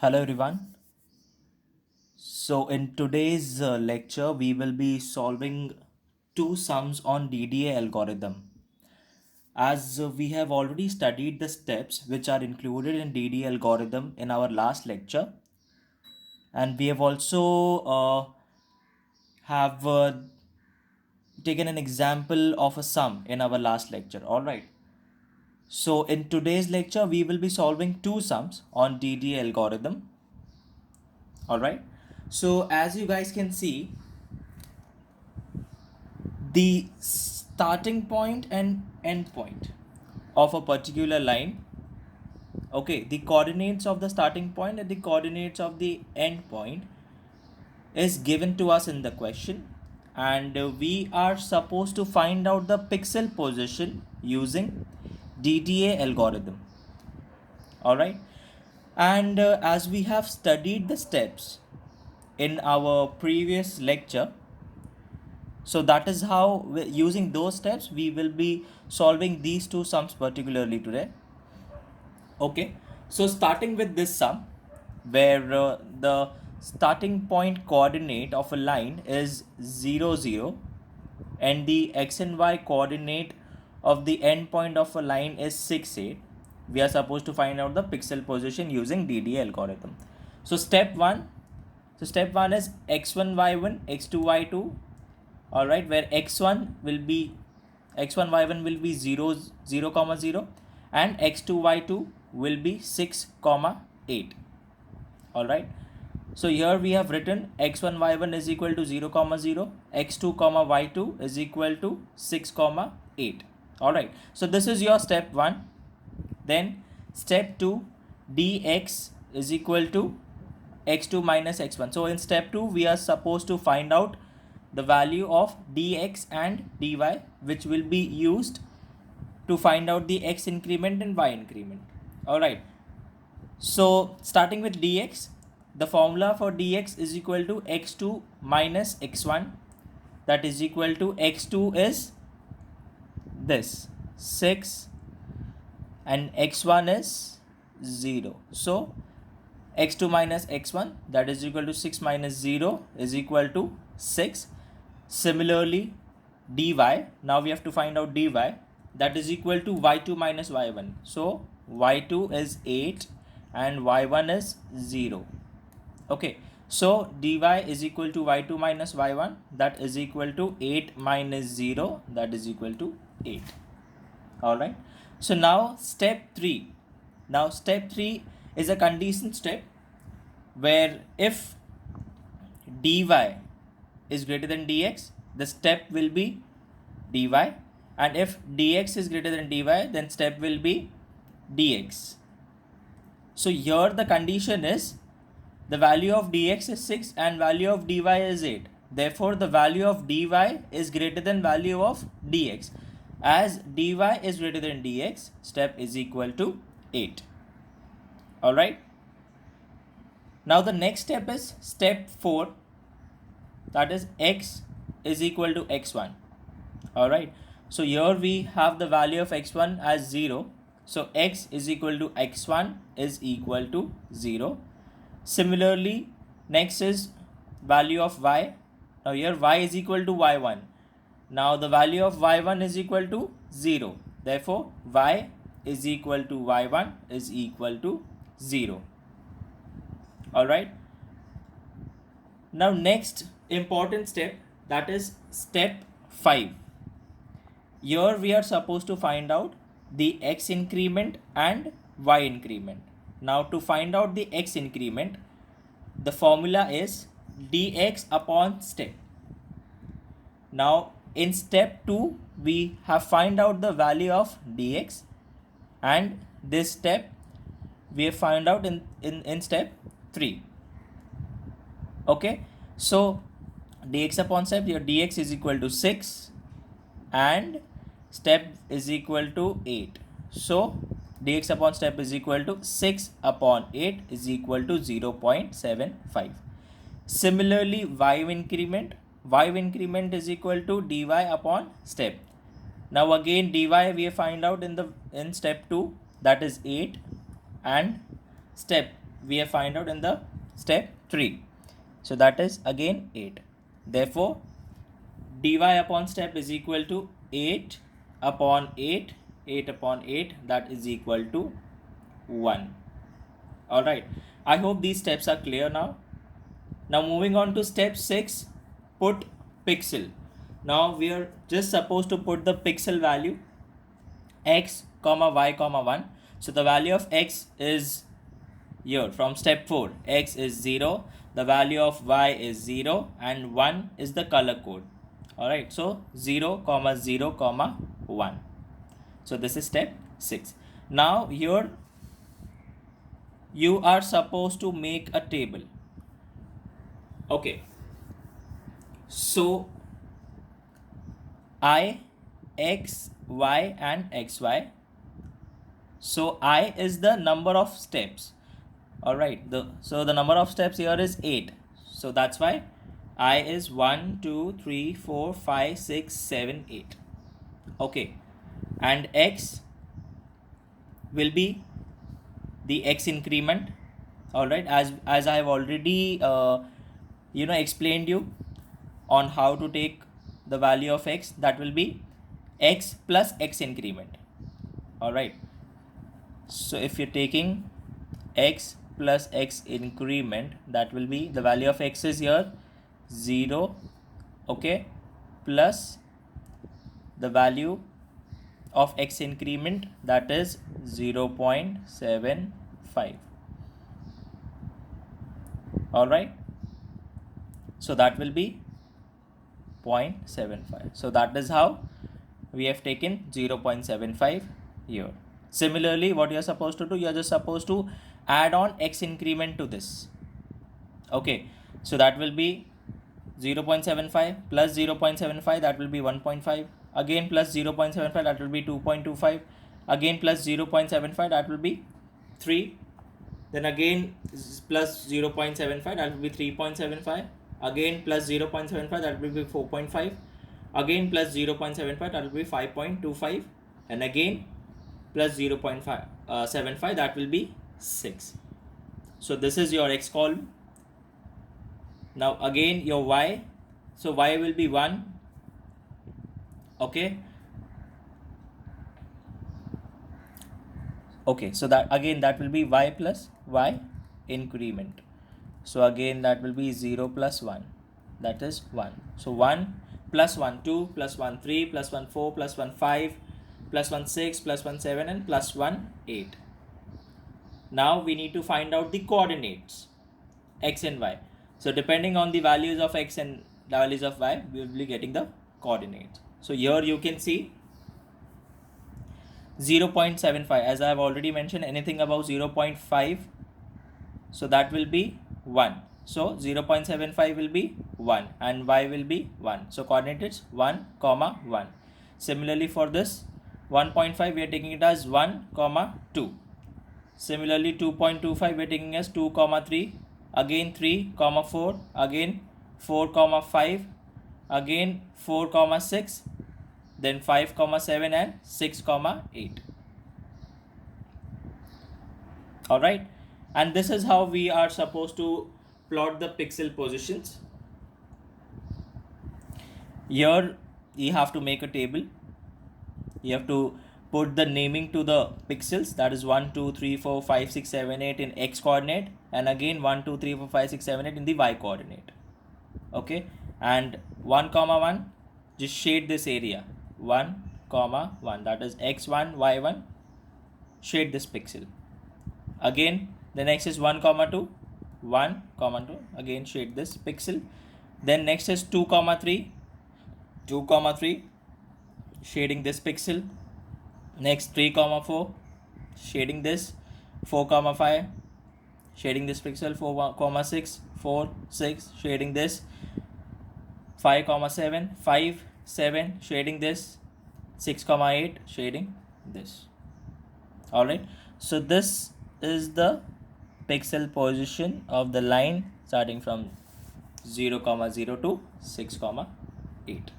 Hello everyone. So in today's lecture we will be solving two sums on DDA algorithm. As we have already studied the steps which are included in DDA algorithm in our last lecture, and we have also have taken an example of a sum in our last lecture. All right. So in today's lecture we will be solving two sums on DDA algorithm. All right. So as you guys can see, the starting point and end point of a particular line, okay, the coordinates of the starting point and the coordinates of the end point is given to us in the question, and we are supposed to find out the pixel position using DDA algorithm. All right. And as we have studied the steps in our previous lecture, so that is how using those steps we will be solving these two sums particularly today. Okay, so starting with this sum where the starting point coordinate of a line is 0 0 and the x and y coordinate of the end point of a line is 6 8, we are supposed to find out the pixel position using DDA algorithm. So step 1 is x1 y1 x2 y2. All right, where x1 will be x1 y1 will be 0 0 comma 0 and x2 y2 will be 6 comma 8. All right, so here we have written x1 y1 is equal to 0 comma 0, x2 comma y2 is equal to 6 comma 8. All right, so this is your step 1. Then step 2, dx is equal to x2 minus x1. So in step 2 we are supposed to find out the value of dx and dy, which will be used to find out the x increment and y increment. All right, so starting with dx, the formula for dx is equal to x2 minus x1, that is equal to x2 is this 6 and x1 is 0. So x2 minus x1, that is equal to 6 minus 0 is equal to 6. Similarly, dy, now we have to find out dy, that is equal to y2 minus y1. So y2 is 8 and y1 is 0. Okay, so dy is equal to y2 minus y1, that is equal to 8 minus 0, that is equal to 8. All right, so now step 3. Now step 3 is a condition step where if dy is greater than dx, the step will be dy, and if dx is greater than dy, then step will be dx. So here the condition is the value of dx is 6 and value of dy is 8. Therefore the value of dy is greater than value of dx. As dy is greater than dx, step is equal to 8. All right, now the next step is step 4, that is x is equal to x1. All right, so here we have the value of x1 as 0, so x is equal to x1 is equal to 0. Similarly, next is value of y. Now here y is equal to y1. Now the value of y1 is equal to 0. Therefore y is equal to y1 is equal to 0. All right, now next important step, that is step 5. Here we are supposed to find out the x increment and y increment. Now to find out the x increment, the formula is dx upon step. Now in step 2 we have find out the value of dx, and this step we have found out in step 3. Okay, so dx upon step, your dx is equal to 6 and step is equal to 8. So dx upon step is equal to 6 upon 8 is equal to 0.75. Similarly, y increment is equal to dy upon step. Now again dy we have find out in step 2, that is 8, and step we have find out in the step 3. So that is again 8. Therefore, dy upon step is equal to 8 upon 8, 8 upon 8, that is equal to 1. Alright, I hope these steps are clear now. Now moving on to step 6, put pixel. Now we are just supposed to put the pixel value x comma y comma 1. So the value of x is here from step 4, x is 0, the value of y is 0, and 1 is the color code. Alright, so 0 comma 0 comma 1. So this is step 6. Now here you are supposed to make a table. Okay, so I, x, y and xy. So I is the number of steps. Alright, so the number of steps here is 8. So that's why I is 1, 2, 3, 4, 5, 6, 7, 8. Okay, and x will be the x increment. Alright, as I have already explained you on how to take the value of x, that will be x plus x increment. Alright, so if you're taking x plus x increment, that will be the value of x is here 0, okay, plus the value of x increment, that is 0.75. Alright, so that will be 0.75. So that is how we have taken 0.75 here. Similarly, what you are supposed to do, you are just supposed to add on x increment to this. Okay, so that will be 0.75 plus 0.75, that will be 1.5, again plus 0.75, that will be 2.25, again plus 0.75, that will be 3, then again plus 0.75, that will be 3.75, again plus 0.75, that will be 4.5, again plus 0.75, that will be 5.25, and again plus 0.75, that will be 6. So this is your x column. Now again your y, so y will be 1, okay, so that again that will be y plus y increment. So again that will be 0 plus 1, that is 1. So 1 plus 1 2 plus 1 3 plus 1 4 plus 1 5 plus 1 6 plus 1 7 and plus 1 8. Now we need to find out the coordinates x and y. So depending on the values of x and the values of y, we will be getting the coordinates. So here you can see 0.75, as I have already mentioned, anything above 0.5, so that will be 1. So 0.75 will be 1 and y will be 1. So coordinate is 1 comma 1. Similarly for this 1.5, we are taking it as 1 comma 2. Similarly 2.25, we are taking as 2 comma 3, again 3 comma 4, again 4 comma 5, again 4 comma 6, then 5 comma 7 and 6 comma 8. Alright, and this is how we are supposed to plot the pixel positions. Here you have to make a table. You have to put the naming to the pixels, that is 1 2 3 4 5 6 7 8 in x coordinate, and again 1 2 3 4 5 6 7 8 in the y coordinate. Okay, and 1 comma 1, just shade this area, 1 comma 1, that is x1 y1, shade this pixel. Again the next is 1 comma 2, 1 comma 2, again shade this pixel. Then next is 2 comma 3, 2 comma 3, shading this pixel. Next 3 comma 4, shading this. 4 comma 5, shading this pixel. 4 comma 6, 4 6, shading this. 5 comma 7, 5 7, shading this. 6 comma 8, shading this. Alright, so this is the pixel position of the line starting from 0 comma 0 to 6 comma 8.